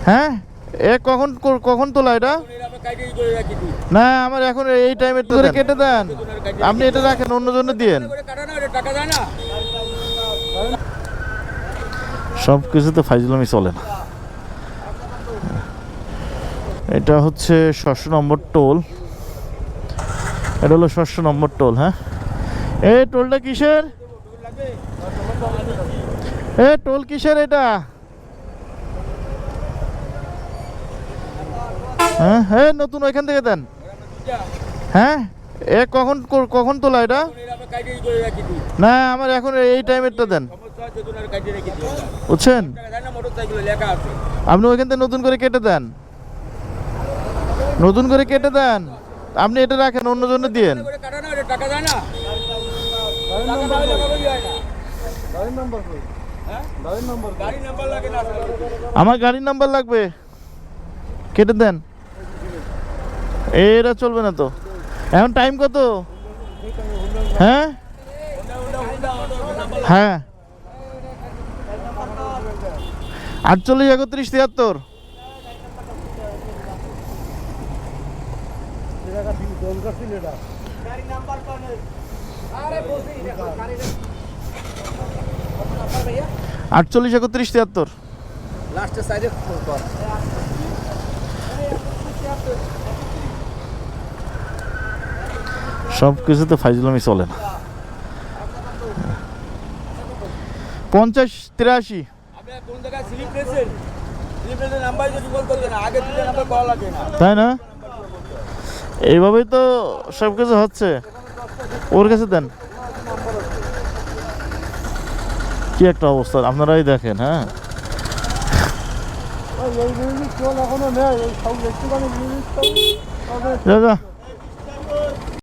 হ্যাঁ কখন কখন তোলা এটা? না আমার এখন এই টাইমে করে কেটে দেন। আপনি এটা রাখেন, অন্য জন্য দিয়েন। সব কিছুতে ফাইজলামি চলে না। এটা হচ্ছে ৬০০ নম্বর টোল। এটা হলো ৬০০ নম্বর টোল। হ্যাঁ, এই টোলটা কিসের? টোল কিসের এটা? হ্যাঁ নতুন ওইখান থেকে দেন। হ্যাঁ কখন কখন তোলা এটা? না আমার এখন এই টাইমেরটা দেন, বুঝছেন? আপনি ওইখান থেকে নতুন করে কেটে দেন, নতুন করে কেটে দেন। আপনি এটা রাখেন, অন্য জন্য দিয়েন। আমার গাড়ির নাম্বার লাগবে, কেটে দেন। এরা চলবে না তো। এখন টাইম কত? হ্যাঁ হ্যাঁ 48 31 73। আটচল্লিশ 31 73। সব কিছুতে ফাইজলামি চলে না। 50 83। তাই না? এইভাবেই তো সব কিছু হচ্ছে। ওর কাছে দেন। কি একটা অবস্থা আপনারাই দেখেন। হ্যাঁ যা যা